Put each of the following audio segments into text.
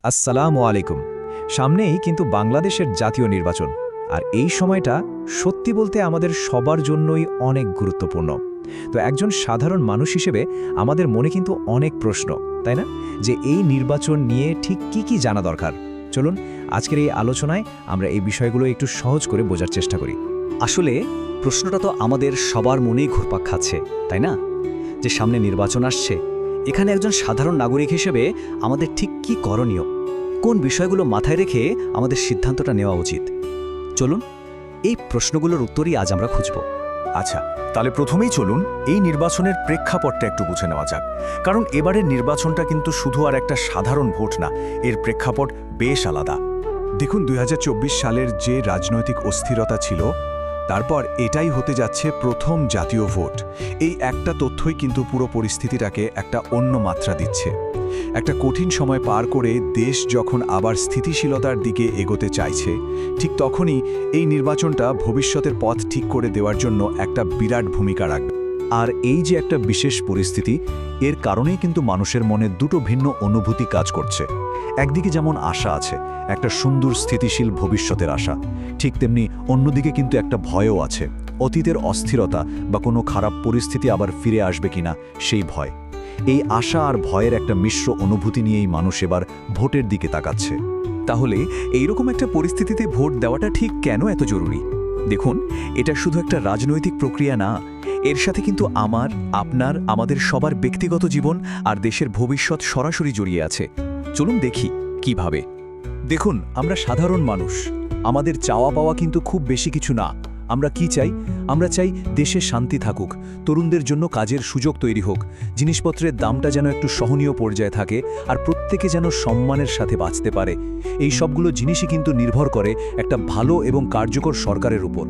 আসসালামু আলাইকুম। সামনেই কিন্তু বাংলাদেশের জাতীয় নির্বাচন, আর এই সময়টা সত্যি বলতে আমাদের সবার জন্যই অনেক গুরুত্বপূর্ণ। তো একজন সাধারণ মানুষ হিসেবে আমাদের মনে কিন্তু অনেক প্রশ্ন, তাই না? যে এই নির্বাচন নিয়ে ঠিক কি জানা দরকার। চলুন আজকের এই আলোচনায় আমরা এই বিষয়গুলো একটু সহজ করে বোঝার চেষ্টা করি। আসলে প্রশ্নটা তো আমাদের সবার মনেই ঘুরপাক খাচ্ছে, তাই না? যে সামনে নির্বাচন আসছে, এখানে একজন সাধারণ নাগরিক হিসেবে আমাদের ঠিক কি করণীয়, কোন বিষয়গুলো মাথায় রেখে আমাদের সিদ্ধান্তটা নেওয়া উচিত। চলুন এই প্রশ্নগুলোর উত্তরই আজ আমরা খুঁজব। আচ্ছা, তাহলে প্রথমেই চলুন এই নির্বাচনের প্রেক্ষাপটটা একটু বুঝে নেওয়া যাক। কারণ এবারের নির্বাচনটা কিন্তু শুধু আর একটা সাধারণ ভোট না, এর প্রেক্ষাপট বেশ আলাদা। দেখুন, ২০২৪ সালের যে রাজনৈতিক অস্থিরতা ছিল, তারপর এটাই হতে যাচ্ছে প্রথম জাতীয় ভোট। এই একটা তথ্যই কিন্তু পুরো পরিস্থিতিটাকে একটা অন্য মাত্রা দিচ্ছে। একটা কঠিন সময় পার করে দেশ যখন আবার স্থিতিশীলতার দিকে এগোতে চাইছে, ঠিক তখনই এই নির্বাচনটা ভবিষ্যতের পথ ঠিক করে দেওয়ার জন্য একটা বিরাট ভূমিকা রাখবে। আর এই যে একটা বিশেষ পরিস্থিতি, এর কারণেই কিন্তু মানুষের মনে দুটো ভিন্ন অনুভূতি কাজ করছে। একদিকে যেমন আশা আছে, একটা সুন্দর স্থিতিশীল ভবিষ্যতের আশা, ঠিক তেমনি অন্যদিকে কিন্তু একটা ভয়ও আছে, অতীতের অস্থিরতা বা কোনো খারাপ পরিস্থিতি আবার ফিরে আসবে কিনা সেই ভয়। এই আশা আর ভয়ের একটা মিশ্র অনুভূতি নিয়েই মানুষ এবার ভোটের দিকে তাকাচ্ছে। তাহলে এইরকম একটা পরিস্থিতিতে ভোট দেওয়াটা ঠিক কেন এত জরুরি? দেখুন, এটা শুধু একটা রাজনৈতিক প্রক্রিয়া না, এর সাথে কিন্তু আপনার, আমাদের সবার ব্যক্তিগত জীবন আর দেশের ভবিষ্যৎ সরাসরি জড়িয়ে আছে। চলুন দেখি কিভাবে। দেখুন, আমরা সাধারণ মানুষ, আমাদের চাওয়া পাওয়া কিন্তু খুব বেশি কিছু না। আমরা কি চাই? আমরা চাই দেশে শান্তি থাকুক, তরুণদের জন্য কাজের সুযোগ তৈরি হোক, জিনিসপত্রের দামটা যেন একটু সহনীয় পর্যায়ে থাকে, আর প্রত্যেকে যেন সম্মানের সাথে বাঁচতে পারে। এই সবগুলো জিনিসই কিন্তু নির্ভর করে একটা ভালো এবং কার্যকর সরকারের উপর।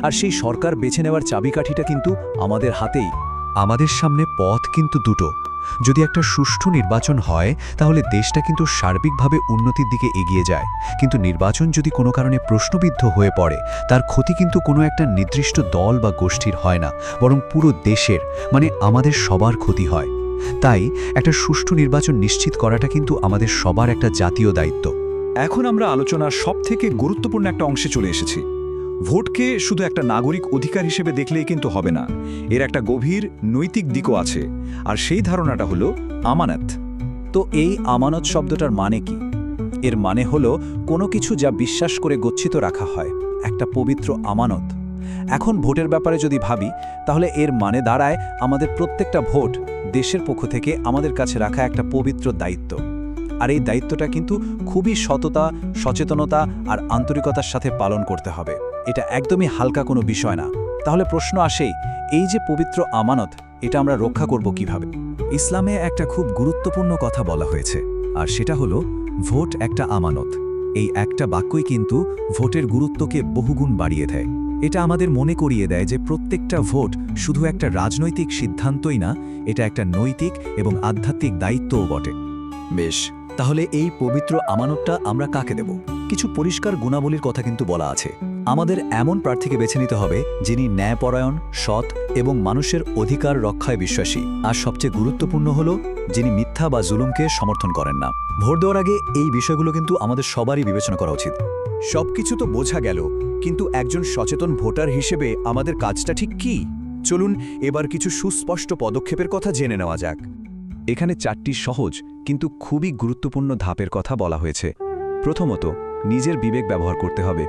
আর সেই সরকার বেছে নেওয়ার চাবিকাঠিটা কিন্তু আমাদের হাতেই। আমাদের সামনে পথ কিন্তু দুটো। যদি একটা সুষ্ঠু নির্বাচন হয়, তাহলে দেশটা কিন্তু সার্বিকভাবে উন্নতির দিকে এগিয়ে যায়। কিন্তু নির্বাচন যদি কোনো কারণে প্রশ্নবিদ্ধ হয়ে পড়ে, তার ক্ষতি কিন্তু কোনো একটা নির্দিষ্ট দল বা গোষ্ঠীর হয় না, বরং পুরো দেশের, মানে আমাদের সবার ক্ষতি হয়। তাই একটা সুষ্ঠু নির্বাচন নিশ্চিত করাটা কিন্তু আমাদের সবার একটা জাতীয় দায়িত্ব। এখন আমরা আলোচনার সবথেকে গুরুত্বপূর্ণ একটা অংশে চলে এসেছি। ভোটকে শুধু একটা নাগরিক অধিকার হিসেবে দেখলেই কিন্তু হবে না, এর একটা গভীর নৈতিক দিকও আছে, আর সেই ধারণাটা হলো আমানত। তো এই আমানত শব্দটার মানে কি? এর মানে হলো কোনো কিছু যা বিশ্বাস করে গচ্ছিত রাখা হয়, একটা পবিত্র আমানত। এখন ভোটের ব্যাপারে যদি ভাবি, তাহলে এর মানে দাঁড়ায় আমাদের প্রত্যেকটা ভোট দেশের পক্ষ থেকে আমাদের কাছে রাখা একটা পবিত্র দায়িত্ব। আর এই দায়িত্বটা কিন্তু খুবই সততা, সচেতনতা আর আন্তরিকতার সাথে পালন করতে হবে। এটা একদমই হালকা কোনো বিষয় না। তাহলে প্রশ্ন আসেই, এই যে পবিত্র আমানত, এটা আমরা রক্ষা করব কিভাবে? ইসলামে একটা খুব গুরুত্বপূর্ণ কথা বলা হয়েছে, আর সেটা হলো ভোট একটা আমানত। এই একটা বাক্যই কিন্তু ভোটের গুরুত্বকে বহুগুণ বাড়িয়ে দেয়। এটা আমাদের মনে করিয়ে দেয় যে প্রত্যেকটা ভোট শুধু একটা রাজনৈতিক সিদ্ধান্তই না, এটা একটা নৈতিক এবং আধ্যাত্মিক দায়িত্বও বটে। বেশ, তাহলে এই পবিত্র আমানতটা আমরা কাকে দেব? কিছু পরিষ্কার গুণাবলীর কথা কিন্তু বলা আছে। আমাদের এমন প্রার্থীকে বেছে নিতে হবে যিনি ন্যায়পরায়ণ, সৎ এবং মানুষের অধিকার রক্ষায় বিশ্বাসী। আর সবচেয়ে গুরুত্বপূর্ণ হলো যিনি মিথ্যা বা জুলুমকে সমর্থন করেন না। ভোট দেওয়ার আগে এই বিষয়গুলো কিন্তু আমাদের সবারই বিবেচনা করা উচিত। সবকিছু তো বোঝা গেল, কিন্তু একজন সচেতন ভোটার হিসেবে আমাদের কাজটা ঠিক কি? চলুন এবার কিছু সুস্পষ্ট পদক্ষেপের কথা জেনে নেওয়া যাক। এখানে 4টি সহজ কিন্তু খুবই গুরুত্বপূর্ণ ধাপের কথা বলা হয়েছে। প্রথমত, নিজের বিবেক ব্যবহার করতে হবে।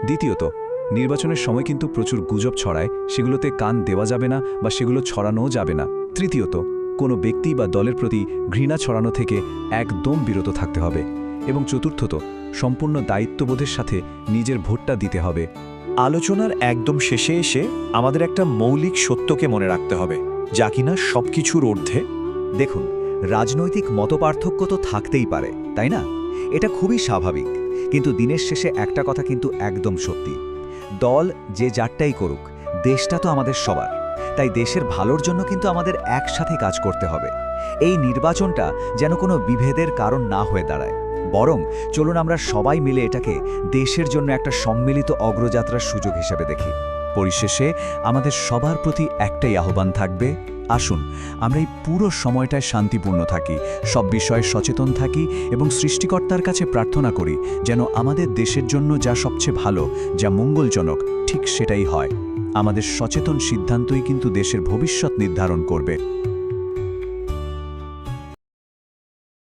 দ্বিতীয়ত, নির্বাচনের সময় কিন্তু প্রচুর গুজব ছড়ায়, সেগুলোতে কান দেওয়া যাবে না বা সেগুলো ছড়ানোও যাবে না। তৃতীয়ত, কোনো ব্যক্তি বা দলের প্রতি ঘৃণা ছড়ানো থেকে একদম বিরত থাকতে হবে। এবং চতুর্থত, সম্পূর্ণ দায়িত্ববোধের সাথে নিজের ভোটটা দিতে হবে। আলোচনার একদম শেষে এসে আমাদের একটা মৌলিক সত্যকে মনে রাখতে হবে, যা কিনা সবকিছুর ঊর্ধ্বে। দেখুন, রাজনৈতিক মতপার্থক্য তো থাকতেই পারে, তাই না? এটা খুবই স্বাভাবিক। কিন্তু দিনের শেষে একটা কথা কিন্তু একদম সত্যি, দল যে যারটাই করুক, দেশটা তো আমাদের সবার। তাই দেশের ভালোর জন্য কিন্তু আমাদের একসাথে কাজ করতে হবে। এই নির্বাচনটা যেন কোনো বিভেদের কারণ না হয়ে দাঁড়ায়, বরং চলুন আমরা সবাই মিলে এটাকে দেশের জন্য একটা সম্মিলিত অগ্রযাত্রার সুযোগ হিসেবে দেখি। পরিশেষে আমাদের সবার প্রতি একটাই আহ্বান থাকবে, আসুন আমরা এই পুরো সময়টায় শান্তিপূর্ণ থাকি, সব বিষয়ে সচেতন থাকি এবং সৃষ্টিকর্তার কাছে প্রার্থনা করি যেন আমাদের দেশের জন্য যা সবচেয়ে ভালো, যা মঙ্গলজনক, ঠিক সেটাই হয়। আমাদের সচেতন সিদ্ধান্তই কিন্তু দেশের ভবিষ্যৎ নির্ধারণ করবে।